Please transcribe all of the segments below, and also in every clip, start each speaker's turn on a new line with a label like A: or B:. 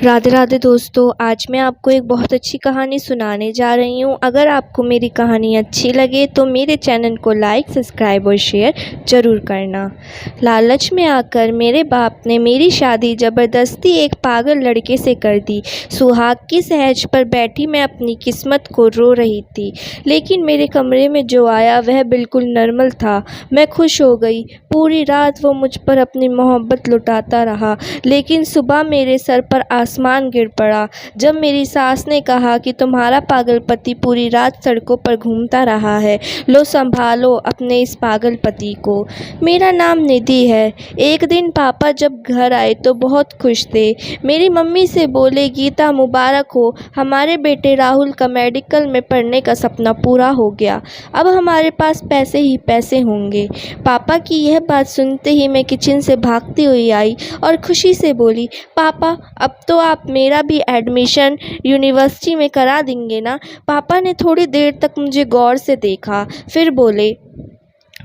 A: राधे राधे दोस्तों, आज मैं आपको एक बहुत अच्छी कहानी सुनाने जा रही हूँ। अगर आपको मेरी कहानी अच्छी लगे तो मेरे चैनल को लाइक, सब्सक्राइब और शेयर ज़रूर करना। लालच में आकर मेरे बाप ने मेरी शादी ज़बरदस्ती एक पागल लड़के से कर दी। सुहाग की सहज पर बैठी मैं अपनी किस्मत को रो रही थी, लेकिन मेरे कमरे में जो आया वह बिल्कुल नॉर्मल था। मैं खुश हो गई। पूरी रात वो मुझ पर अपनी मोहब्बत लुटाता रहा, लेकिन सुबह मेरे सर पर आसमान गिर पड़ा जब मेरी सास ने कहा कि तुम्हारा पागल पति पूरी रात सड़कों पर घूमता रहा है। लो संभालो अपने इस पागल पति को। मेरा नाम निधि है। एक दिन पापा जब घर आए तो बहुत खुश थे। मेरी मम्मी से बोले, गीता मुबारक हो, हमारे बेटे राहुल का मेडिकल में पढ़ने का सपना पूरा हो गया। अब हमारे पास पैसे ही पैसे होंगे। पापा की यह बात सुनते ही मैं किचन से भागती हुई आई और खुशी से बोली, पापा अब तो आप मेरा भी एडमिशन यूनिवर्सिटी में करा देंगे ना। पापा ने थोड़ी देर तक मुझे गौर से देखा, फिर बोले,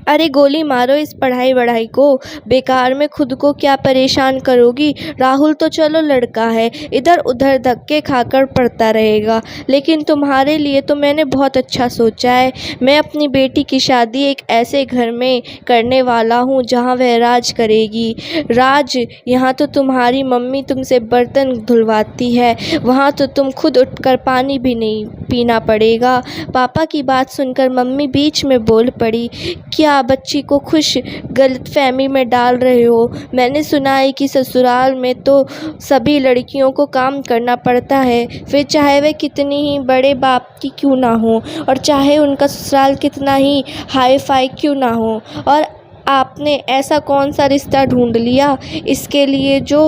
A: अरे गोली मारो इस पढ़ाई वढ़ाई को, बेकार में खुद को क्या परेशान करोगी। राहुल तो चलो लड़का है, इधर उधर धक्के खाकर पढ़ता रहेगा, लेकिन तुम्हारे लिए तो मैंने बहुत अच्छा सोचा है। मैं अपनी बेटी की शादी एक ऐसे घर में करने वाला हूँ जहाँ वह राज करेगी। राज, यहाँ तो तुम्हारी मम्मी तुमसे बर्तन धुलवाती है, वहाँ तो तुम खुद उठकर पानी भी नहीं पीना पड़ेगा। पापा की बात सुनकर मम्मी बीच में बोल पड़ी, क्या बच्ची को खुश गलतफहमी में डाल रहे हो। मैंने सुना है कि ससुराल में तो सभी लड़कियों को काम करना पड़ता है, फिर चाहे वे कितनी ही बड़े बाप की क्यों ना हो और चाहे उनका ससुराल कितना ही हाई फाई क्यों ना हो। और आपने ऐसा कौन सा रिश्ता ढूंढ लिया इसके लिए जो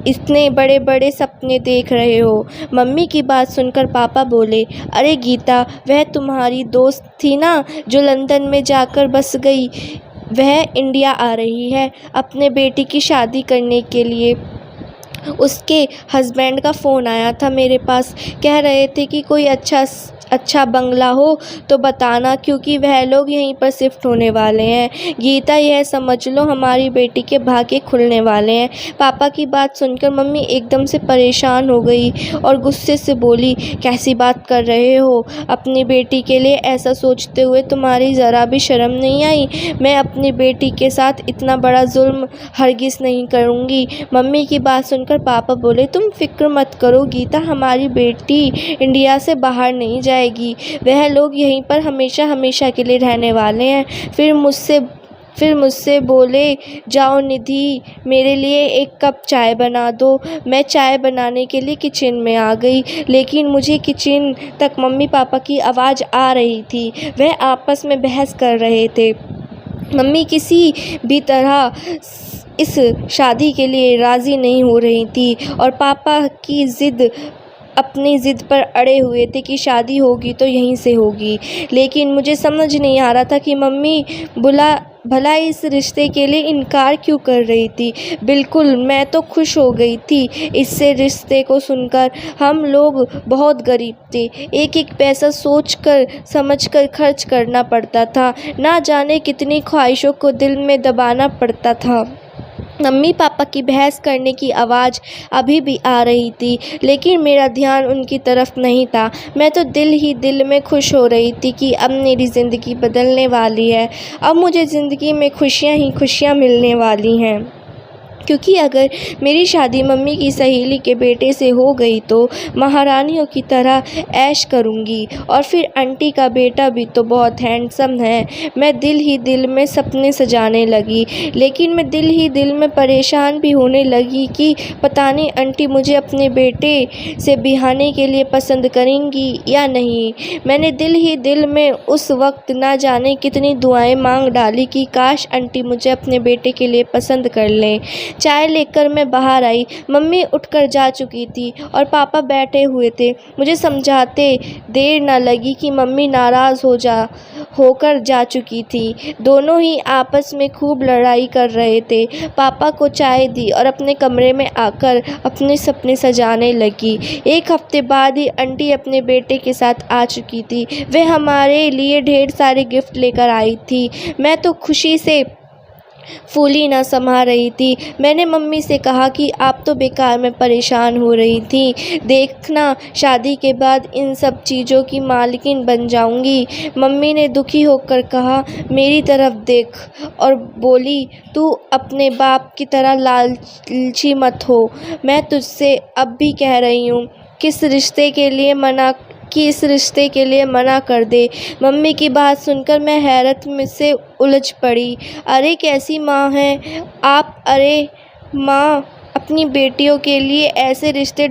A: इतने बड़े बड़े सपने देख रहे हो। मम्मी की बात सुनकर पापा बोले, अरे गीता, वह तुम्हारी दोस्त थी ना जो लंदन में जाकर बस गई, वह इंडिया आ रही है अपने बेटी की शादी करने के लिए। उसके हस्बैंड का फ़ोन आया था मेरे पास, कह रहे थे कि कोई अच्छा बंगला हो तो बताना, क्योंकि वह लोग यहीं पर शिफ्ट होने वाले हैं। गीता, यह समझ लो हमारी बेटी के भाग्य खुलने वाले हैं। पापा की बात सुनकर मम्मी एकदम से परेशान हो गई और गुस्से से बोली, कैसी बात कर रहे हो। अपनी बेटी के लिए ऐसा सोचते हुए तुम्हारी ज़रा भी शर्म नहीं आई। मैं अपनी बेटी के साथ इतना बड़ा जुल्म हरगिज़ नहीं करूँगी। मम्मी की बात सुनकर पापा बोले, तुम फिक्र मत करो गीता, हमारी बेटी इंडिया से बाहर नहीं जाएगी, वह लोग यहीं पर हमेशा हमेशा के लिए रहने वाले हैं। फिर मुझसे बोले, जाओ निधि, मेरे लिए एक कप चाय बना दो। मैं चाय बनाने के लिए किचन में आ गई, लेकिन मुझे किचन तक मम्मी पापा की आवाज़ आ रही थी। वह आपस में बहस कर रहे थे। मम्मी किसी भी तरह इस शादी के लिए राज़ी नहीं हो रही थी और पापा की अपनी ज़िद पर अड़े हुए थे कि शादी होगी तो यहीं से होगी। लेकिन मुझे समझ नहीं आ रहा था कि मम्मी भला इस रिश्ते के लिए इनकार क्यों कर रही थी। बिल्कुल, मैं तो खुश हो गई थी इससे रिश्ते को सुनकर। हम लोग बहुत गरीब थे, एक एक पैसा सोच कर समझ कर खर्च करना पड़ता था, ना जाने कितनी ख्वाहिशों को दिल में दबाना पड़ता था। मम्मी पापा की बहस करने की आवाज़ अभी भी आ रही थी, लेकिन मेरा ध्यान उनकी तरफ नहीं था। मैं तो दिल ही दिल में खुश हो रही थी कि अब मेरी ज़िंदगी बदलने वाली है। अब मुझे ज़िंदगी में खुशियाँ ही खुशियाँ मिलने वाली हैं, क्योंकि अगर मेरी शादी मम्मी की सहेली के बेटे से हो गई तो महारानियों की तरह ऐश करूँगी। और फिर आंटी का बेटा भी तो बहुत हैंडसम है। मैं दिल ही दिल में सपने सजाने लगी, लेकिन मैं दिल ही दिल में परेशान भी होने लगी कि पता नहीं आंटी मुझे अपने बेटे से बिहाने के लिए पसंद करेंगी या नहीं। मैंने दिल ही दिल में उस वक्त ना जाने कितनी दुआएं मांग डाली कि काश आंटी मुझे अपने बेटे के लिए पसंद कर लें। चाय लेकर मैं बाहर आई। मम्मी उठकर जा चुकी थी और पापा बैठे हुए थे। मुझे समझाते देर न लगी कि मम्मी नाराज़ होकर जा चुकी थी। दोनों ही आपस में खूब लड़ाई कर रहे थे। पापा को चाय दी और अपने कमरे में आकर अपने सपने सजाने लगी। एक हफ्ते बाद ही आंटी अपने बेटे के साथ आ चुकी थी। वे हमारे लिए ढेर सारे गिफ्ट लेकर आई थी। मैं तो खुशी से फूली ना समा रही थी। मैंने मम्मी से कहा कि आप तो बेकार में परेशान हो रही थी, देखना शादी के बाद इन सब चीज़ों की मालकिन बन जाऊंगी। मम्मी ने दुखी होकर कहा, मेरी तरफ देख, और बोली, तू अपने बाप की तरह लालची मत हो। मैं तुझसे अब भी कह रही हूँ कि इस रिश्ते के लिए मना कर दे। मम्मी की बात सुनकर मैं हैरत में से उलझ पड़ी। अरे कैसी माँ हैं आप? अरे माँ अपनी बेटियों के लिए ऐसे रिश्ते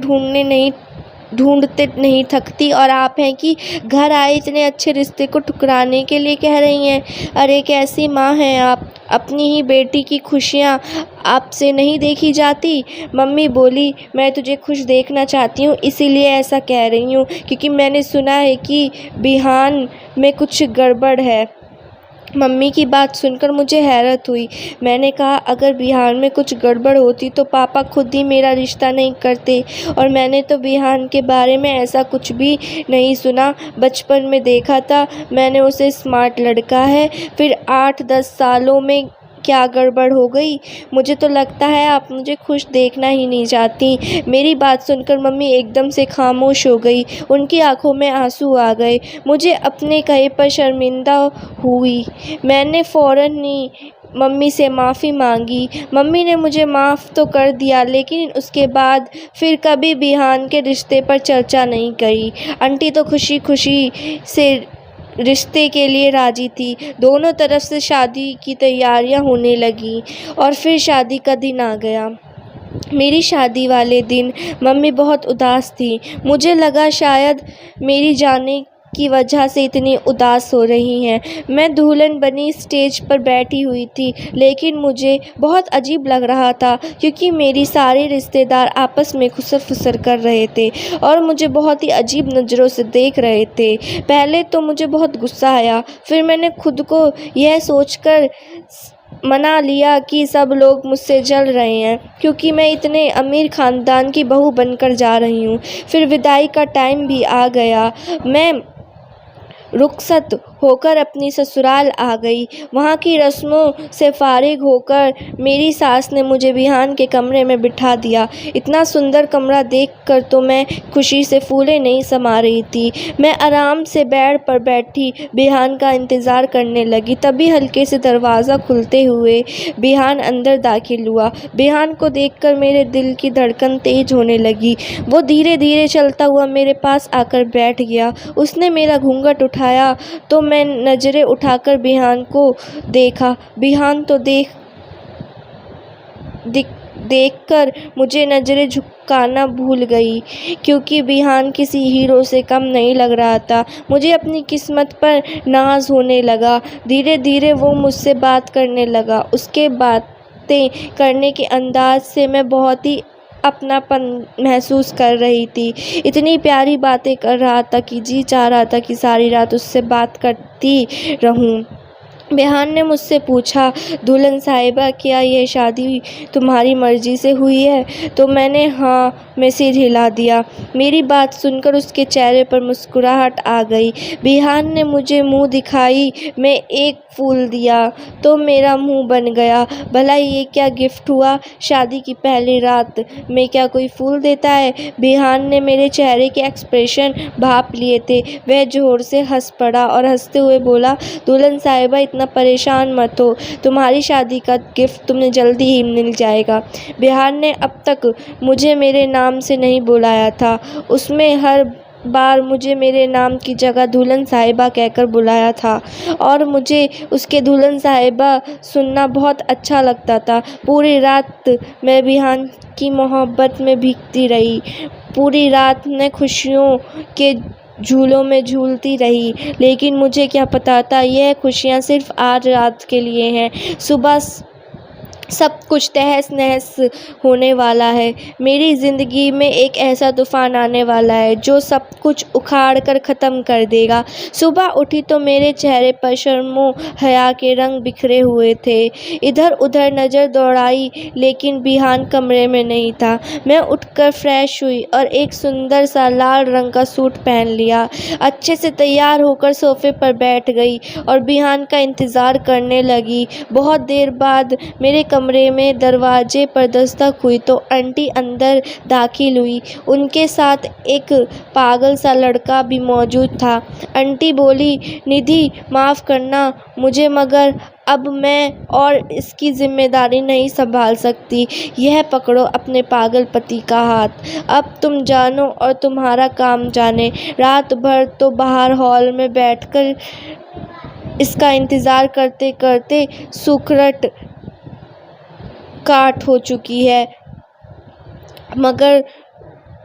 A: ढूंढते नहीं थकती, और आप हैं कि घर आए इतने अच्छे रिश्ते को ठुकराने के लिए कह रही हैं। अरे कैसी माँ हैं आप? अपनी ही बेटी की खुशियाँ आपसे नहीं देखी जाती? मम्मी बोली, मैं तुझे खुश देखना चाहती हूँ, इसीलिए ऐसा कह रही हूँ, क्योंकि मैंने सुना है कि बिहान में कुछ गड़बड़ है। मम्मी की बात सुनकर मुझे हैरत हुई। मैंने कहा, अगर बिहान में कुछ गड़बड़ होती तो पापा खुद ही मेरा रिश्ता नहीं करते, और मैंने तो बिहान के बारे में ऐसा कुछ भी नहीं सुना। बचपन में देखा था मैंने उसे, स्मार्ट लड़का है, फिर 8-10 सालों में क्या गड़बड़ हो गई? मुझे तो लगता है आप मुझे खुश देखना ही नहीं चाहती। मेरी बात सुनकर मम्मी एकदम से खामोश हो गई। उनकी आंखों में आंसू आ गए। मुझे अपने कहे पर शर्मिंदा हुई। मैंने फ़ौरन ही मम्मी से माफ़ी मांगी। मम्मी ने मुझे माफ़ तो कर दिया, लेकिन उसके बाद फिर कभी बिहान के रिश्ते पर चर्चा नहीं करी। आंटी तो खुशी खुशी से रिश्ते के लिए राजी थी। दोनों तरफ से शादी की तैयारियां होने लगीं, और फिर शादी का दिन आ गया। मेरी शादी वाले दिन मम्मी बहुत उदास थी। मुझे लगा शायद मेरी जाने की वजह से इतनी उदास हो रही हैं। मैं दुल्हन बनी स्टेज पर बैठी हुई थी, लेकिन मुझे बहुत अजीब लग रहा था, क्योंकि मेरी सारे रिश्तेदार आपस में खुसर फुसर कर रहे थे और मुझे बहुत ही अजीब नज़रों से देख रहे थे। पहले तो मुझे बहुत गुस्सा आया, फिर मैंने खुद को यह सोचकर मना लिया कि सब लोग मुझसे जल रहे हैं, क्योंकि मैं इतने अमीर ख़ानदान की बहू बनकर जा रही हूँ। फिर विदाई का टाइम भी आ गया। मैं रुखसत होकर अपनी ससुराल आ गई। वहाँ की रस्मों से फारिग होकर मेरी सास ने मुझे बिहान के कमरे में बिठा दिया। इतना सुंदर कमरा देखकर तो मैं खुशी से फूले नहीं समा रही थी। मैं आराम से बेड पर बैठी बिहान का इंतज़ार करने लगी। तभी हल्के से दरवाज़ा खुलते हुए बिहान अंदर दाखिल हुआ। बिहान को देखकर मेरे दिल की धड़कन तेज होने लगी। वो धीरे धीरे चलता हुआ मेरे पास आकर बैठ गया। उसने मेरा घूंघट उठाया तो मैं नज़रें उठाकर बिहान को देखा। बिहान तो देखकर मुझे नज़रें झुकाना भूल गई, क्योंकि बिहान किसी हीरो से कम नहीं लग रहा था। मुझे अपनी किस्मत पर नाज होने लगा। धीरे धीरे वो मुझसे बात करने लगा। उसके बातें करने के अंदाज से मैं बहुत ही अपनापन महसूस कर रही थी। इतनी प्यारी बातें कर रहा था कि जी चाह रहा था कि सारी रात उससे बात करती रहूं। बिहान ने मुझसे पूछा, दुल्हन साहिबा, क्या यह शादी तुम्हारी मर्ज़ी से हुई है? तो मैंने हाँ में सिर हिला दिया। मेरी बात सुनकर उसके चेहरे पर मुस्कुराहट आ गई। बिहान ने मुझे मुंह दिखाई में एक फूल दिया तो मेरा मुंह बन गया। भला ये क्या गिफ्ट हुआ? शादी की पहली रात में क्या कोई फूल देता है? बिहान ने मेरे चेहरे के एक्सप्रेशन भाप लिए थे। वह जोर से हंस पड़ा और हंसते हुए बोला, दुल्हन साहिबा, इतना परेशान मत हो, तुम्हारी शादी का गिफ्ट तुम्हें जल्दी ही मिल जाएगा। बिहान ने अब तक मुझे मेरे नाम से नहीं बुलाया था। उसमें हर बार मुझे मेरे नाम की जगह दुल्हन साहिबा कहकर बुलाया था, और मुझे उसके दुल्हन साहिबा सुनना बहुत अच्छा लगता था। पूरी रात मैं बिहान की मोहब्बत में भीगती रही। पूरी रात मैं खुशियों के झूलों में झूलती रही, लेकिन मुझे क्या पता था यह खुशियाँ सिर्फ आज रात के लिए हैं। सुबह सब कुछ तहस नहस होने वाला है। मेरी ज़िंदगी में एक ऐसा तूफ़ान आने वाला है जो सब कुछ उखाड़ कर ख़त्म कर देगा। सुबह उठी तो मेरे चेहरे पर शर्मो हया के रंग बिखरे हुए थे। इधर उधर नज़र दौड़ाई लेकिन बिहान कमरे में नहीं था। मैं उठकर फ्रेश हुई और एक सुंदर सा लाल रंग का सूट पहन लिया। अच्छे से तैयार होकर सोफ़े पर बैठ गई और बिहान का इंतज़ार करने लगी। बहुत देर बाद मेरे कमरे में दरवाजे पर दस्तक हुई तो आंटी अंदर दाखिल हुई। उनके साथ एक पागल सा लड़का भी मौजूद था। आंटी बोली, निधि माफ़ करना मुझे, मगर अब मैं और इसकी ज़िम्मेदारी नहीं संभाल सकती। यह पकड़ो अपने पागल पति का हाथ। अब तुम जानो और तुम्हारा काम जाने। रात भर तो बाहर हॉल में बैठकर इसका इंतज़ार करते करते सुखरट काट हो चुकी है, मगर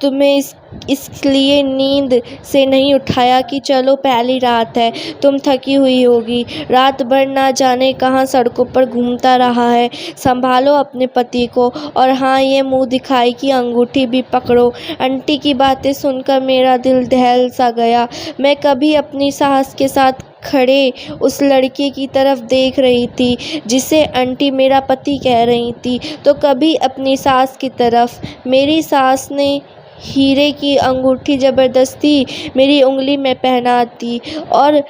A: तुम्हें इसलिए नींद से नहीं उठाया कि चलो पहली रात है, तुम थकी हुई होगी। रात भर ना जाने कहाँ सड़कों पर घूमता रहा है। संभालो अपने पति को, और हाँ, ये मुंह दिखाई की अंगूठी भी पकड़ो। आंटी की बातें सुनकर मेरा दिल दहल सा गया। मैं कभी अपनी सास के साथ खड़े उस लड़के की तरफ देख रही थी जिसे आंटी मेरा पति कह रही थी, तो कभी अपनी सास की तरफ। मेरी सास ने हीरे की अंगूठी ज़बरदस्ती मेरी उंगली में पहना दी और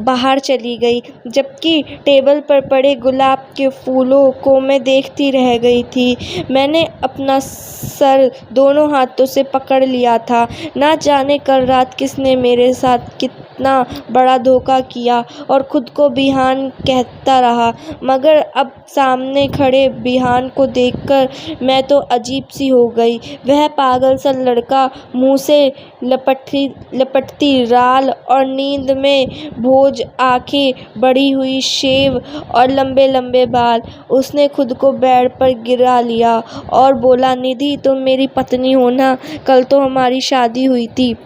A: बाहर चली गई, जबकि टेबल पर पड़े गुलाब के फूलों को मैं देखती रह गई थी। मैंने अपना सर दोनों हाथों से पकड़ लिया था। ना जाने कल रात किसने मेरे साथ कितना बड़ा धोखा किया और खुद को बिहान कहता रहा, मगर अब सामने खड़े बिहान को देखकर मैं तो अजीब सी हो गई। वह पागल सा लड़का, मुँह से लपटती राल और नींद में भोज आँखें, बढ़ी हुई शेव और लंबे लंबे बाल। उसने खुद को बेड पर गिरा लिया और बोला, निधि तुम मेरी पत्नी हो ना? कल तो हमारी शादी हुई थी।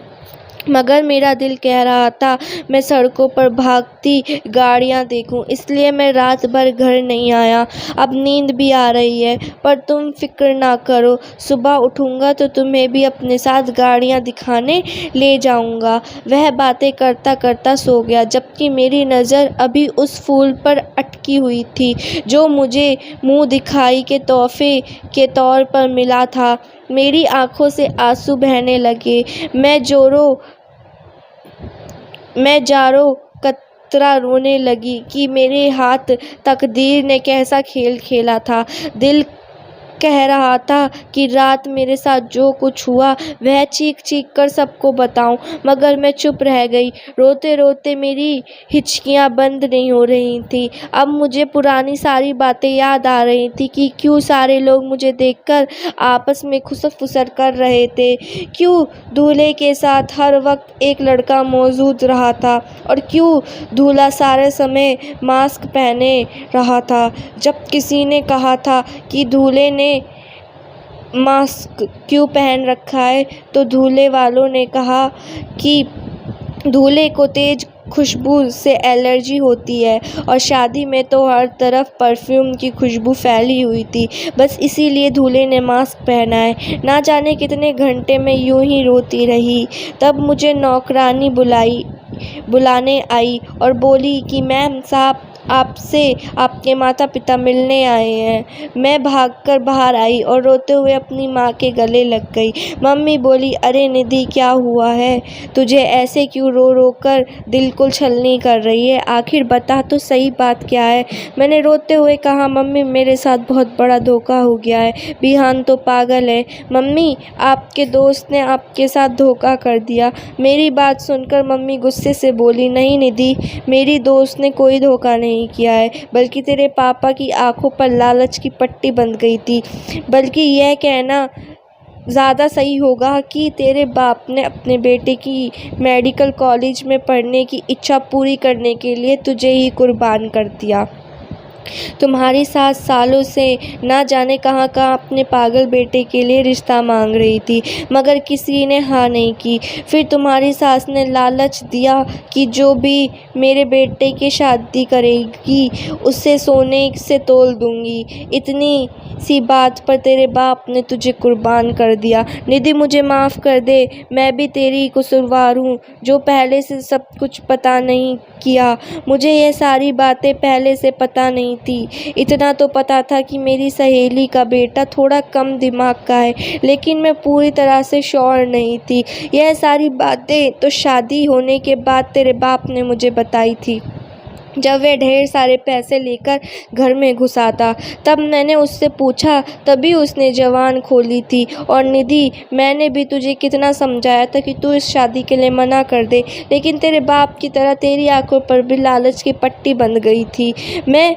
A: मगर मेरा दिल कह रहा था मैं सड़कों पर भागती गाड़ियाँ देखूं, इसलिए मैं रात भर घर नहीं आया। अब नींद भी आ रही है, पर तुम फिक्र ना करो, सुबह उठूँगा तो तुम्हें भी अपने साथ गाड़ियाँ दिखाने ले जाऊँगा। वह बातें करता करता सो गया, जबकि मेरी नज़र अभी उस फूल पर अटकी हुई थी जो मुझे मुँह दिखाई के तोहफे के तौर पर मिला था। मेरी आँखों से आंसू बहने लगे। मैं जारो कतरा रोने लगी कि मेरे हाथ तकदीर ने कैसा खेल खेला था। दिल कह रहा था कि रात मेरे साथ जो कुछ हुआ वह चीख चीख कर सबको बताऊं, मगर मैं चुप रह गई। रोते रोते मेरी हिचकियां बंद नहीं हो रही थी। अब मुझे पुरानी सारी बातें याद आ रही थी कि क्यों सारे लोग मुझे देखकर आपस में खुसर-फुसर कर रहे थे, क्यों दूल्हे के साथ हर वक्त एक लड़का मौजूद रहा था और क्यों दूल्हा सारे समय मास्क पहने रहा था। जब किसी ने कहा था कि दूल्हे ने मास्क क्यों पहन रखा है, तो दूल्हे वालों ने कहा कि दूल्हे को तेज खुशबू से एलर्जी होती है और शादी में तो हर तरफ परफ्यूम की खुशबू फैली हुई थी, बस इसीलिए दूल्हे ने मास्क पहना है। ना जाने कितने घंटे में यूं ही रोती रही। तब मुझे नौकरानी बुलाने आई और बोली कि मैम साहब आपसे आपके माता पिता मिलने आए हैं। मैं भागकर बाहर आई और रोते हुए अपनी माँ के गले लग गई। मम्मी बोली, अरे निधि क्या हुआ है तुझे, ऐसे क्यों रो रो कर दिल को छलनी कर रही है, आखिर बता तो सही बात क्या है। मैंने रोते हुए कहा, मम्मी मेरे साथ बहुत बड़ा धोखा हो गया है, बिहान तो पागल है। मम्मी आपके दोस्त ने आपके साथ धोखा कर दिया। मेरी बात सुनकर मम्मी गुस्से से बोली, नहीं निधि, मेरी दोस्त ने कोई धोखा नहीं किया है, बल्कि तेरे पापा की आंखों पर लालच की पट्टी बंध गई थी। बल्कि यह कहना ज़्यादा सही होगा कि तेरे बाप ने अपने बेटे की मेडिकल कॉलेज में पढ़ने की इच्छा पूरी करने के लिए तुझे ही कुर्बान कर दिया। तुम्हारी सास सालों से ना जाने कहाँ कहाँ अपने पागल बेटे के लिए रिश्ता मांग रही थी, मगर किसी ने हाँ नहीं की। फिर तुम्हारी सास ने लालच दिया कि जो भी मेरे बेटे की शादी करेगी उसे सोने से तोल दूंगी। इतनी सी बात पर तेरे बाप ने तुझे कुर्बान कर दिया। निधि, मुझे माफ़ कर दे, मैं भी तेरी कसूरवार हूँ जो पहले से सब कुछ पता नहीं किया। मुझे ये सारी बातें पहले से पता नहीं थी। इतना तो पता था कि मेरी सहेली का बेटा थोड़ा कम दिमाग का है, लेकिन मैं पूरी तरह से श्योर नहीं थी। यह सारी बातें तो शादी होने के बाद तेरे बाप ने मुझे बताई थी, जब वह ढेर सारे पैसे लेकर घर में घुसा था। तब मैंने उससे पूछा, तभी उसने जबान खोली थी। और निधि, मैंने भी तुझे कितना समझाया था कि तू इस शादी के लिए मना कर दे, लेकिन तेरे बाप की तरह तेरी आंखों पर भी लालच की पट्टी बंध गई थी। मैं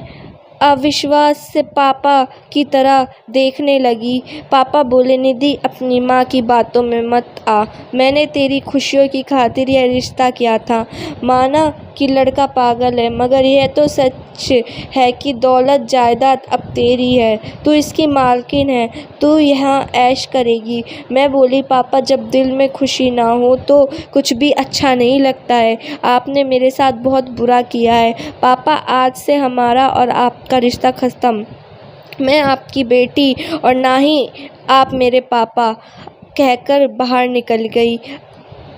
A: अविश्वास से पापा की तरह देखने लगी। पापा बोले, निधि, अपनी माँ की बातों में मत आ। मैंने तेरी खुशियों की खातिर यह रिश्ता किया था। माना कि लड़का पागल है, मगर यह तो सच है कि दौलत जायदाद अब तेरी है। तू इसकी मालकिन है, तू यहाँ ऐश करेगी। मैं बोली, पापा, जब दिल में खुशी ना हो तो कुछ भी अच्छा नहीं लगता है। आपने मेरे साथ बहुत बुरा किया है। पापा, आज से हमारा और आपका रिश्ता ख़त्म। मैं आपकी बेटी और ना ही आप मेरे पापा, कहकर बाहर निकल गई।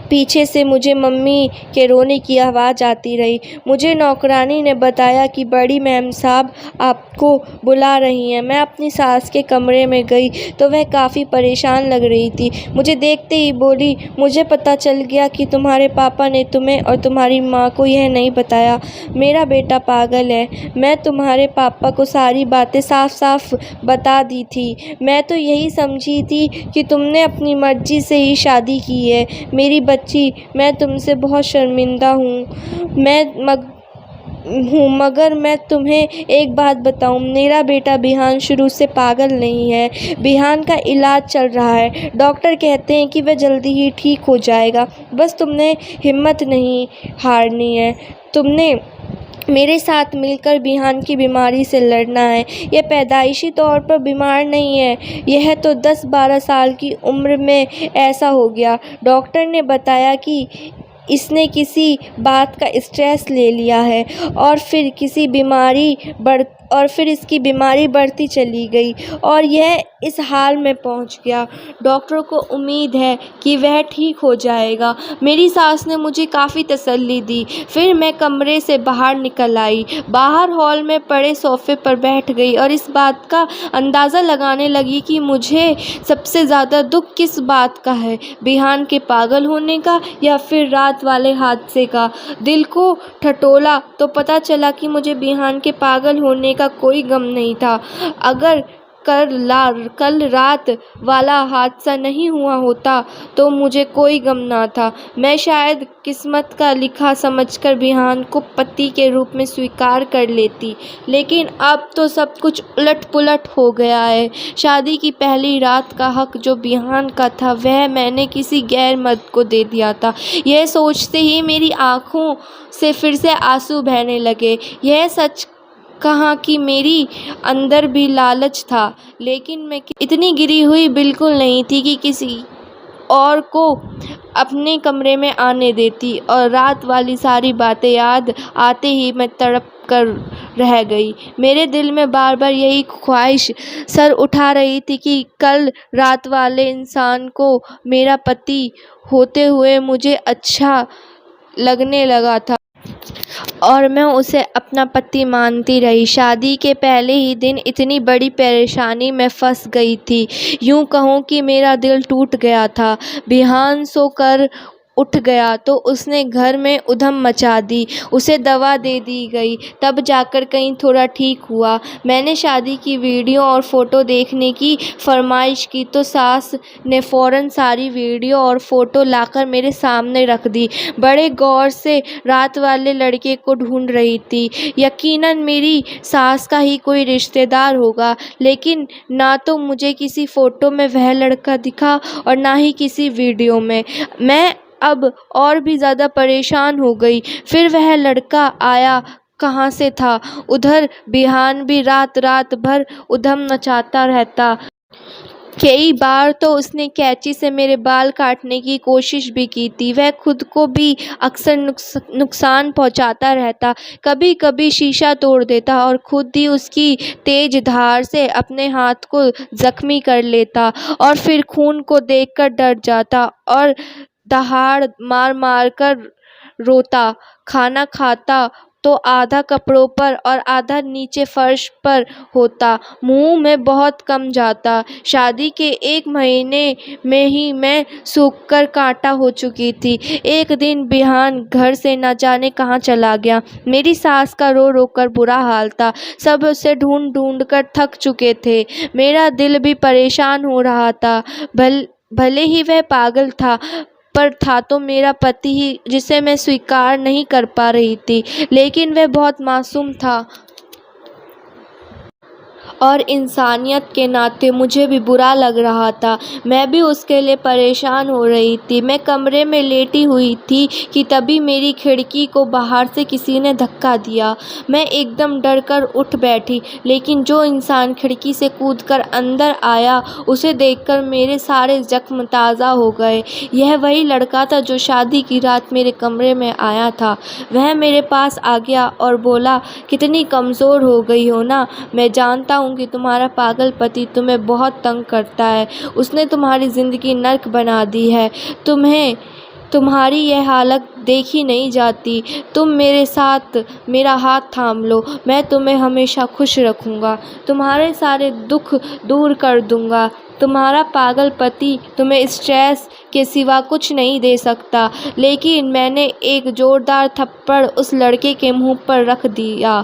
A: पीछे से मुझे मम्मी के रोने की आवाज़ आती रही। मुझे नौकरानी ने बताया कि बड़ी मैम साहब आपको बुला रही हैं। मैं अपनी सास के कमरे में गई तो वह काफ़ी परेशान लग रही थी। मुझे देखते ही बोली, मुझे पता चल गया कि तुम्हारे पापा ने तुम्हें और तुम्हारी माँ को यह नहीं बताया। मेरा बेटा पागल है। मैं तुम्हारे पापा को सारी बातें साफ साफ बता दी थी। मैं तो यही समझी थी कि तुमने अपनी मर्जी से ही शादी की है। मेरी बच्ची, मैं तुमसे बहुत शर्मिंदा हूँ। मगर मैं तुम्हें एक बात बताऊं, मेरा बेटा बिहान शुरू से पागल नहीं है। बिहान का इलाज चल रहा है। डॉक्टर कहते हैं कि वह जल्दी ही ठीक हो जाएगा। बस तुमने हिम्मत नहीं हारनी है। तुमने मेरे साथ मिलकर बिहान की बीमारी से लड़ना है। यह पैदाइशी तौर पर बीमार नहीं है, यह तो 10-12 साल की उम्र में ऐसा हो गया। डॉक्टर ने बताया कि इसने किसी बात का स्ट्रेस ले लिया है और फिर इसकी बीमारी बढ़ती चली गई और यह इस हाल में पहुंच गया। डॉक्टरों को उम्मीद है कि वह ठीक हो जाएगा। मेरी सास ने मुझे काफ़ी तसल्ली दी। फिर मैं कमरे से बाहर निकल आई, बाहर हॉल में पड़े सोफ़े पर बैठ गई और इस बात का अंदाज़ा लगाने लगी कि मुझे सबसे ज़्यादा दुख किस बात का है, बिहान के पागल होने का या फिर रात वाले हादसे का। दिल को ठटोला तो पता चला कि मुझे बिहान के पागल होने का कोई गम नहीं था। अगर कल रात वाला हादसा नहीं हुआ होता तो मुझे कोई गम ना था। मैं शायद किस्मत का लिखा समझकर बिहान को पति के रूप में स्वीकार कर लेती, लेकिन अब तो सब कुछ उलट पुलट हो गया है। शादी की पहली रात का हक जो बिहान का था वह मैंने किसी गैर मर्द को दे दिया था। यह सोचते ही मेरी आंखों से फिर से आंसू बहने लगे। यह सच कहा कि मेरी अंदर भी लालच था, लेकिन मैं इतनी गिरी हुई बिल्कुल नहीं थी कि किसी और को अपने कमरे में आने देती। और रात वाली सारी बातें याद आते ही मैं तड़प कर रह गई। मेरे दिल में बार बार यही ख्वाहिश सर उठा रही थी कि कल रात वाले इंसान को मेरा पति होते हुए मुझे अच्छा लगने लगा था और मैं उसे अपना पति मानती रही। शादी के पहले ही दिन इतनी बड़ी परेशानी में फंस गई थी। यूँ कहूँ कि मेरा दिल टूट गया था। बिहान सोकर उठ गया तो उसने घर में उधम मचा दी। उसे दवा दे दी गई, तब जाकर कहीं थोड़ा ठीक हुआ। मैंने शादी की वीडियो और फ़ोटो देखने की फरमाइश की तो सास ने फ़ौरन सारी वीडियो और फ़ोटो लाकर मेरे सामने रख दी। बड़े गौर से रात वाले लड़के को ढूंढ रही थी। यकीनन मेरी सास का ही कोई रिश्तेदार होगा, लेकिन ना तो मुझे किसी फ़ोटो में वह लड़का दिखा और ना ही किसी वीडियो में। मैं अब और भी ज़्यादा परेशान हो गई। फिर वह लड़का आया, कहाँ से था। उधर बिहान भी रात रात भर उधम मचाता रहता। कई बार तो उसने कैंची से मेरे बाल काटने की कोशिश भी की थी। वह खुद को भी अक्सर नुकसान पहुंचाता रहता। कभी कभी शीशा तोड़ देता और खुद ही उसकी तेज धार से अपने हाथ को जख्मी कर लेता और फिर खून को देखकर डर जाता और दहाड़ मार मार कर रोता। खाना खाता तो आधा कपड़ों पर और आधा नीचे फर्श पर होता। मुंह में बहुत कम जाता। शादी के 1 महीने में ही मैं सूखकर कांटा हो चुकी थी। एक दिन बिहान घर से न जाने कहाँ चला गया। मेरी सास का रो रो कर बुरा हाल था। सब उसे ढूंढ ढूंढ कर थक चुके थे। मेरा दिल भी परेशान हो रहा था। भले ही वह पागल था, पर था तो मेरा पति ही, जिसे मैं स्वीकार नहीं कर पा रही थी। लेकिन वह बहुत मासूम था और इंसानियत के नाते मुझे भी बुरा लग रहा था। मैं भी उसके लिए परेशान हो रही थी। मैं कमरे में लेटी हुई थी कि तभी मेरी खिड़की को बाहर से किसी ने धक्का दिया। मैं एकदम डर कर उठ बैठी, लेकिन जो इंसान खिड़की से कूदकर अंदर आया उसे देखकर मेरे सारे जख्म ताज़ा हो गए। यह वही लड़का था जो शादी की रात मेरे कमरे में आया था। वह मेरे पास आ गया और बोला, कितनी कमज़ोर हो गई हो ना। मैं जानता हूँ कि तुम्हारा पागल पति तुम्हें बहुत तंग करता है। उसने तुम्हारी ज़िंदगी नर्क बना दी है। तुम्हारी यह हालत देखी नहीं जाती। तुम मेरे साथ मेरा हाथ थाम लो, मैं तुम्हें हमेशा खुश रखूँगा, तुम्हारे सारे दुख दूर कर दूँगा। तुम्हारा पागल पति तुम्हें स्ट्रेस के सिवा कुछ नहीं दे सकता। लेकिन मैंने एक ज़ोरदार थप्पड़ उस लड़के के मुंह पर रख दिया।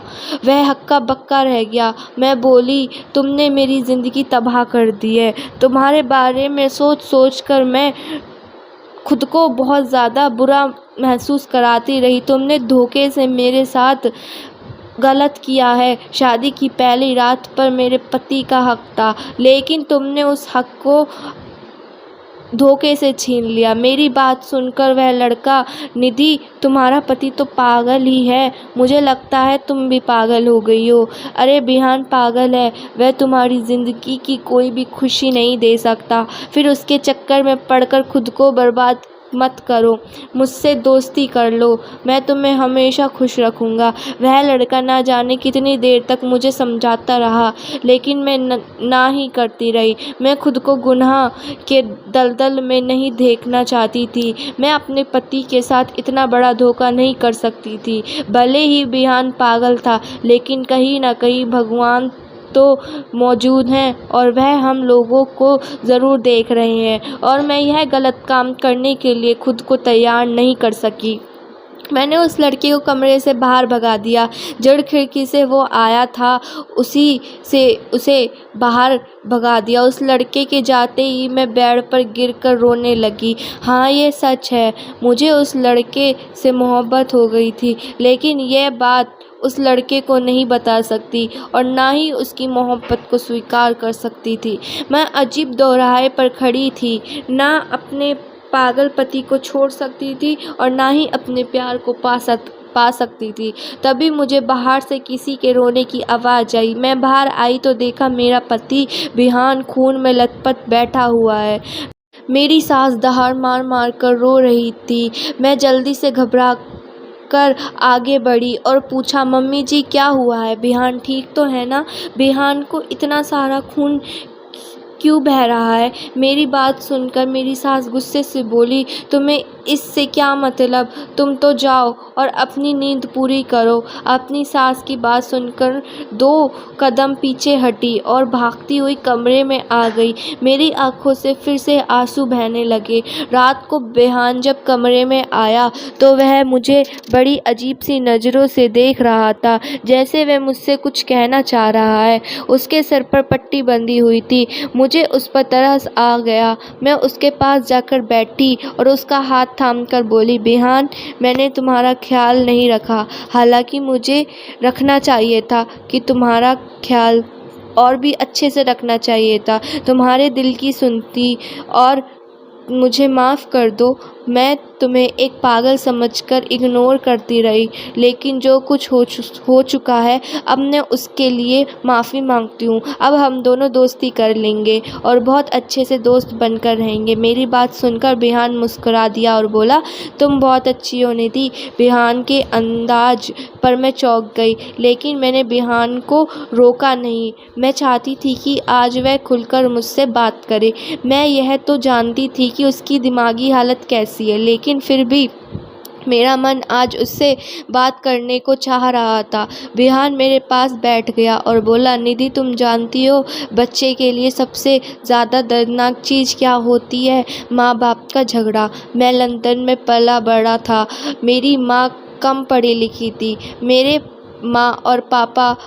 A: वह हक्का बक्का रह गया। मैं बोली, तुमने मेरी ज़िंदगी तबाह कर दी है। तुम्हारे बारे में सोच सोच कर मैं खुद को बहुत ज़्यादा बुरा महसूस कराती रही। तुमने धोखे से मेरे साथ गलत किया है। शादी की पहली रात पर मेरे पति का हक था, लेकिन तुमने उस हक को धोखे से छीन लिया। मेरी बात सुनकर वह लड़का, निधि तुम्हारा पति तो पागल ही है। मुझे लगता है तुम भी पागल हो गई हो। अरे बिहान पागल है। वह तुम्हारी ज़िंदगी की कोई भी खुशी नहीं दे सकता। फिर उसके चक्कर में पड़कर खुद को बर्बाद मत करो। मुझसे दोस्ती कर लो, मैं तुम्हें हमेशा खुश रखूँगा। वह लड़का ना जाने कितनी देर तक मुझे समझाता रहा, लेकिन मैं ना ही करती रही। मैं खुद को गुनाह के दलदल में नहीं देखना चाहती थी। मैं अपने पति के साथ इतना बड़ा धोखा नहीं कर सकती थी। भले ही बिहान पागल था, लेकिन कहीं ना कहीं भगवान तो मौजूद हैं और वह हम लोगों को ज़रूर देख रहे हैं, और मैं यह गलत काम करने के लिए खुद को तैयार नहीं कर सकी। मैंने उस लड़के को कमरे से बाहर भगा दिया। जड़ खिड़की से वो आया था, उसी से उसे बाहर भगा दिया। उस लड़के के जाते ही मैं बेड पर गिरकर रोने लगी। हाँ, ये सच है, मुझे उस लड़के से मोहब्बत हो गई थी, लेकिन यह बात उस लड़के को नहीं बता सकती और ना ही उसकी मोहब्बत को स्वीकार कर सकती थी। मैं अजीब दोराहे पर खड़ी थी, ना अपने पागल पति को छोड़ सकती थी और ना ही अपने प्यार को पा सकती थी। तभी मुझे बाहर से किसी के रोने की आवाज़ आई। मैं बाहर आई तो देखा मेरा पति बिहान खून में लथपथ बैठा हुआ है। मेरी सास दहाड़ मार मार कर रो रही थी। मैं जल्दी से घबरा कर आगे बढ़ी और पूछा, मम्मी जी क्या हुआ है? बिहान ठीक तो है ना? बिहान को इतना सारा खून क्यों बह रहा है? मेरी बात सुनकर मेरी सास गुस्से से बोली, तुम्हें इससे क्या मतलब? तुम तो जाओ और अपनी नींद पूरी करो। अपनी सास की बात सुनकर 2 कदम पीछे हटी और भागती हुई कमरे में आ गई। मेरी आंखों से फिर से आंसू बहने लगे। रात को बिहान जब कमरे में आया तो वह मुझे बड़ी अजीब सी नज़रों से देख रहा था, जैसे वह मुझसे कुछ कहना चाह रहा है। उसके सर पर पट्टी बंधी हुई थी। मुझे उस पर तरस आ गया। मैं उसके पास जाकर बैठी और उसका हाथ थामकर बोली, बिहान मैंने तुम्हारा ख्याल नहीं रखा, हालांकि मुझे रखना चाहिए था कि तुम्हारा ख्याल और भी अच्छे से रखना चाहिए था। तुम्हारे दिल की सुनती और मुझे माफ़ कर दो। मैं तुम्हें एक पागल समझकर इग्नोर करती रही, लेकिन जो कुछ हो चुका है अब मैं उसके लिए माफ़ी मांगती हूँ। अब हम दोनों दोस्ती कर लेंगे और बहुत अच्छे से दोस्त बनकर रहेंगे। मेरी बात सुनकर बिहान मुस्कुरा दिया और बोला, तुम बहुत अच्छी हो निधि। बिहान के अंदाज पर मैं चौंक गई, लेकिन मैंने बिहान को रोका नहीं। मैं चाहती थी कि आज वह खुलकर मुझसे बात करे। मैं यह तो जानती थी कि उसकी दिमागी हालत कैसी है, लेकिन फिर भी मेरा मन आज उससे बात करने को चाह रहा था। बिहान मेरे पास बैठ गया और बोला, निधि तुम जानती हो बच्चे के लिए सबसे ज़्यादा दर्दनाक चीज़ क्या होती है? माँ बाप का झगड़ा। मैं लंदन में पला बड़ा था। मेरी माँ कम पढ़ी लिखी थी। मेरे माँ और पापा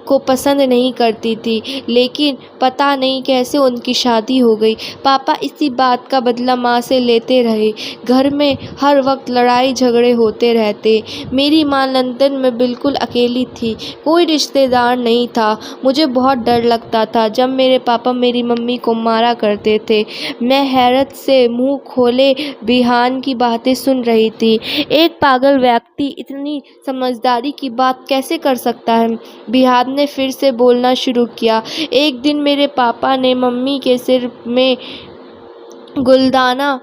A: को पसंद नहीं करती थी, लेकिन पता नहीं कैसे उनकी शादी हो गई। पापा इसी बात का बदला माँ से लेते रहे। घर में हर वक्त लड़ाई झगड़े होते रहते। मेरी माँ लंदन में बिल्कुल अकेली थी, कोई रिश्तेदार नहीं था। मुझे बहुत डर लगता था जब मेरे पापा मेरी मम्मी को मारा करते थे। मैं हैरत से मुंह खोले बिहान की बातें सुन रही थी। एक पागल व्यक्ति इतनी समझदारी की बात कैसे कर सकता है? बिहान ने फिर से बोलना शुरू किया। एक दिन मेरे पापा ने मम्मी के सिर में गुलदाना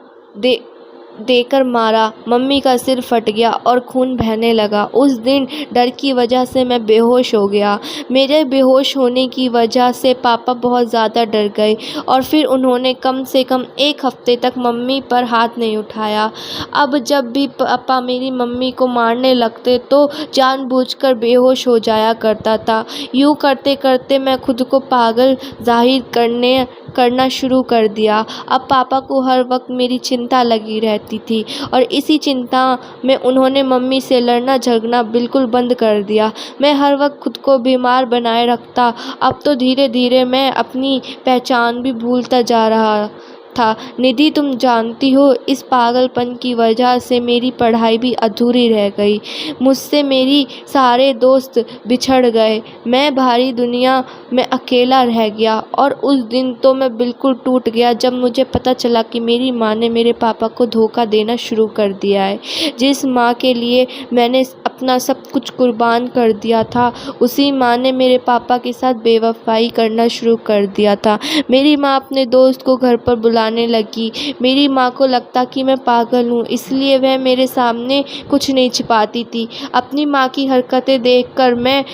A: देकर मारा। मम्मी का सिर फट गया और खून बहने लगा। उस दिन डर की वजह से मैं बेहोश हो गया। मेरे बेहोश होने की वजह से पापा बहुत ज़्यादा डर गए और फिर उन्होंने कम से कम 1 हफ्ते तक मम्मी पर हाथ नहीं उठाया। अब जब भी पापा मेरी मम्मी को मारने लगते तो जानबूझकर बेहोश हो जाया करता था। यूँ करते करते मैं खुद को पागल जाहिर करना शुरू कर दिया। अब पापा को हर वक्त मेरी चिंता लगी रहती थी और इसी चिंता में उन्होंने मम्मी से लड़ना झगड़ना बिल्कुल बंद कर दिया। मैं हर वक्त खुद को बीमार बनाए रखता। अब तो धीरे धीरे मैं अपनी पहचान भी भूलता जा रहा था। निधि तुम जानती हो इस पागलपन की वजह से मेरी पढ़ाई भी अधूरी रह गई। मुझसे मेरी सारे दोस्त बिछड़ गए। मैं भारी दुनिया में अकेला रह गया और उस दिन तो मैं बिल्कुल टूट गया जब मुझे पता चला कि मेरी माँ ने मेरे पापा को धोखा देना शुरू कर दिया है। जिस माँ के लिए मैंने अपना सब कुछ कुर्बान कर दिया था, उसी माँ ने मेरे पापा के साथ बेवफाई करना शुरू कर दिया था। मेरी माँ अपने दोस्त को घर पर बुलाने लगी। मेरी माँ को लगता कि मैं पागल हूँ, इसलिए वह मेरे सामने कुछ नहीं छिपाती थी। अपनी माँ की हरकतें देखकर मैं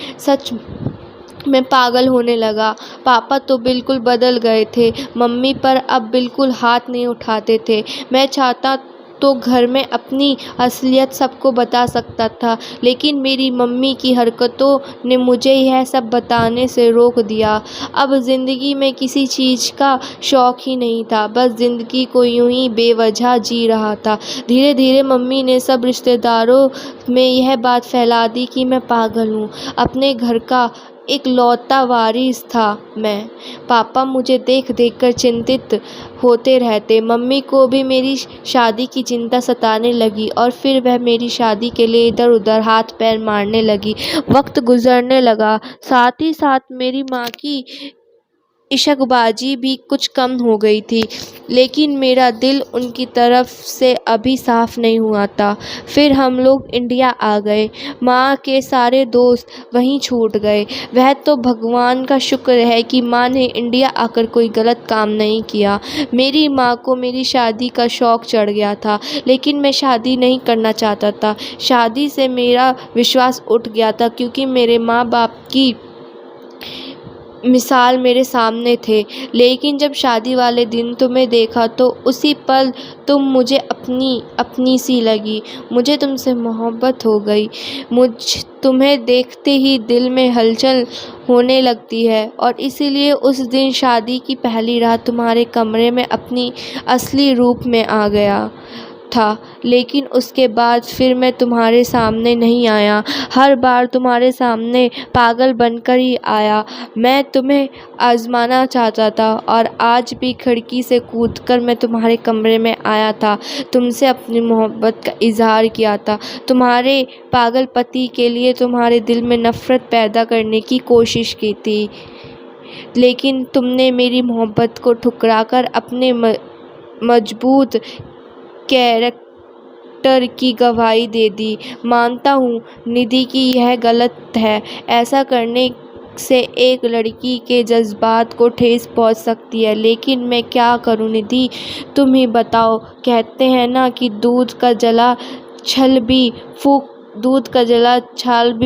A: पागल होने लगा। पापा तो बिल्कुल बदल गए थे। मम्मी पर अब बिल्कुल हाथ नहीं उठाते थे। मैं चाहता तो घर में अपनी असलियत सबको बता सकता था, लेकिन मेरी मम्मी की हरकतों ने मुझे यह सब बताने से रोक दिया। अब ज़िंदगी में किसी चीज़ का शौक़ ही नहीं था, बस ज़िंदगी को यूं ही बेवजह जी रहा था। धीरे धीरे मम्मी ने सब रिश्तेदारों में यह बात फैला दी कि मैं पागल हूँ। अपने घर का इकलौता वारिस था मैं। पापा मुझे देख देख कर चिंतित होते रहते। मम्मी को भी मेरी शादी की चिंता सताने लगी और फिर वह मेरी शादी के लिए इधर उधर हाथ पैर मारने लगी। वक्त गुजरने लगा, साथ ही साथ मेरी माँ की इशकबाजी भी कुछ कम हो गई थी, लेकिन मेरा दिल उनकी तरफ से अभी साफ़ नहीं हुआ था। फिर हम लोग इंडिया आ गए। माँ के सारे दोस्त वहीं छूट गए। वह तो भगवान का शुक्र है कि माँ ने इंडिया आकर कोई गलत काम नहीं किया। मेरी माँ को मेरी शादी का शौक़ चढ़ गया था, लेकिन मैं शादी नहीं करना चाहता था। शादी से मेरा विश्वास उठ गया था, क्योंकि मेरे माँ बाप की मिसाल मेरे सामने थे। लेकिन जब शादी वाले दिन तुम्हें देखा तो उसी पल तुम मुझे अपनी सी लगी। मुझे तुमसे मोहब्बत हो गई। तुम्हें देखते ही दिल में हलचल होने लगती है और इसीलिए उस दिन शादी की पहली रात तुम्हारे कमरे में अपनी असली रूप में आ गया था। लेकिन उसके बाद फिर मैं तुम्हारे सामने नहीं आया। हर बार तुम्हारे सामने पागल बनकर ही आया। मैं तुम्हें आजमाना चाहता था और आज भी खिड़की से कूदकर मैं तुम्हारे कमरे में आया था। तुमसे अपनी मोहब्बत का इजहार किया था। तुम्हारे पागल पति के लिए तुम्हारे दिल में नफ़रत पैदा करने की कोशिश की थी, लेकिन तुमने मेरी मोहब्बत को ठुकराकर अपने मजबूत कैरेक्टर की गवाही दे दी। मानता हूँ निधि कि यह गलत है। ऐसा करने से एक लड़की के जज्बात को ठेस पहुंच सकती है, लेकिन मैं क्या करूं निधि, तुम ही बताओ। कहते हैं ना कि दूध का जला छाल भी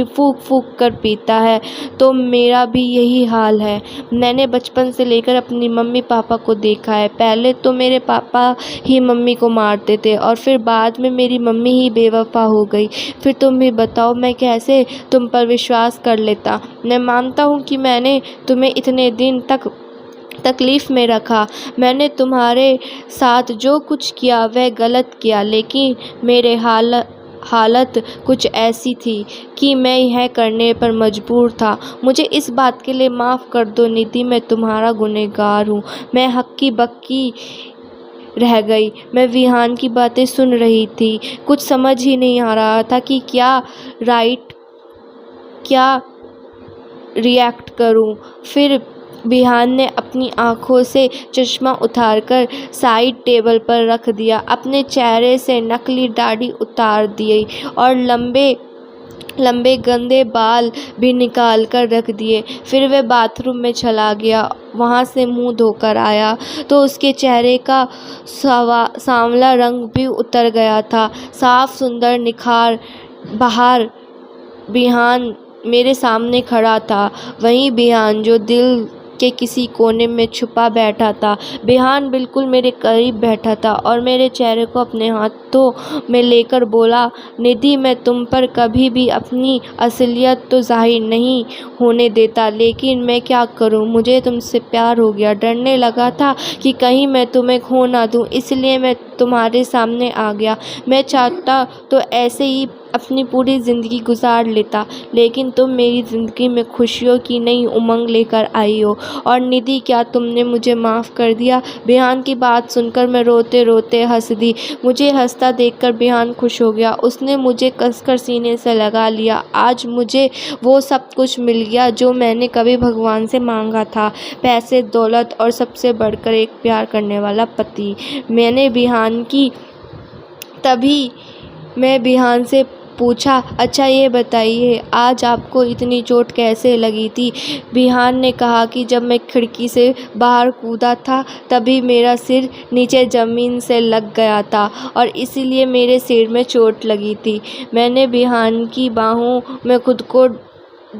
A: फूंक फूंक कर पीता है, तो मेरा भी यही हाल है। मैंने बचपन से लेकर अपनी मम्मी पापा को देखा है। पहले तो मेरे पापा ही मम्मी को मारते थे और फिर बाद में मेरी मम्मी ही बेवफा हो गई। फिर तुम ही बताओ मैं कैसे तुम पर विश्वास कर लेता। मैं मानता हूँ कि मैंने तुम्हें इतने दिन तक तकलीफ़ में रखा। मैंने तुम्हारे साथ जो कुछ किया वह गलत किया, लेकिन मेरे हालत कुछ ऐसी थी कि मैं यह करने पर मजबूर था। मुझे इस बात के लिए माफ़ कर दो निधि, मैं तुम्हारा गुनहगार हूँ। मैं हक्की बक्की रह गई। मैं विहान की बातें सुन रही थी। कुछ समझ ही नहीं आ रहा था कि क्या रिएक्ट करूं। फिर विहान ने अपनी आंखों से चश्मा उतारकर साइड टेबल पर रख दिया, अपने चेहरे से नकली दाढ़ी उतार दी और लंबे गंदे बाल भी निकाल कर रख दिए। फिर वह बाथरूम में चला गया। वहाँ से मुंह धोकर आया तो उसके चेहरे का सांवला रंग भी उतर गया था। साफ सुंदर निखार बाहर विहान मेरे सामने खड़ा था। वही विहान जो दिल के किसी कोने में छुपा बैठा था। विहान बिल्कुल मेरे करीब बैठा था और मेरे चेहरे को अपने हाथों में लेकर बोला, निधि मैं तुम पर कभी भी अपनी असलियत तो जाहिर नहीं होने देता, लेकिन मैं क्या करूं, मुझे तुमसे प्यार हो गया। डरने लगा था कि कहीं मैं तुम्हें खो ना दूं, इसलिए मैं तुम्हारे सामने आ गया। मैं चाहता तो ऐसे ही अपनी पूरी ज़िंदगी गुजार लेता, लेकिन तुम मेरी ज़िंदगी में खुशियों की नई उमंग लेकर आई हो। और निधि क्या तुमने मुझे माफ़ कर दिया? विहान की बात सुनकर मैं रोते रोते हंस दी। मुझे हंसता देखकर विहान खुश हो गया। उसने मुझे कसकर सीने से लगा लिया। आज मुझे वो सब कुछ मिल गया जो मैंने कभी भगवान से मांगा था, पैसे, दौलत और सबसे बढ़कर एक प्यार करने वाला पति। मैं विहान से पूछा, अच्छा ये बताइए आज आपको इतनी चोट कैसे लगी थी? विहान ने कहा कि जब मैं खिड़की से बाहर कूदा था तभी मेरा सिर नीचे ज़मीन से लग गया था और इसीलिए मेरे सिर में चोट लगी थी। मैंने विहान की बाहों में खुद को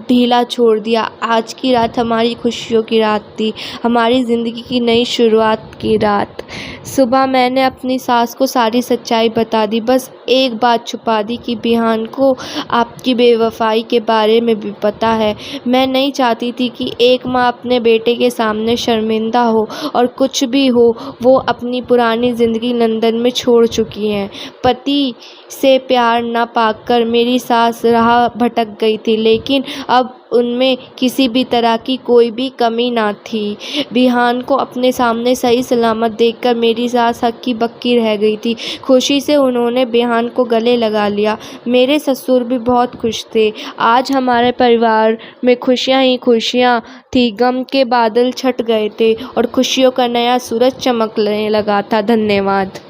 A: ढीला छोड़ दिया। आज की रात हमारी खुशियों की रात थी, हमारी ज़िंदगी की नई शुरुआत की रात। सुबह मैंने अपनी सास को सारी सच्चाई बता दी, बस एक बात छुपा दी कि विहान को आपकी बेवफाई के बारे में भी पता है। मैं नहीं चाहती थी कि एक माँ अपने बेटे के सामने शर्मिंदा हो, और कुछ भी हो वो अपनी पुरानी ज़िंदगी लंदन में छोड़ चुकी हैं। पति से प्यार न पाकर मेरी सास राह भटक गई थी, लेकिन अब उनमें किसी भी तरह की कोई भी कमी ना थी। विहान को अपने सामने सही सलामत देखकर मेरी सास हक्की बक्की रह गई थी। खुशी से उन्होंने विहान को गले लगा लिया। मेरे ससुर भी बहुत खुश थे। आज हमारे परिवार में खुशियाँ ही खुशियाँ थी। गम के बादल छट गए थे और खुशियों का नया सूरज चमकने लगा था। धन्यवाद।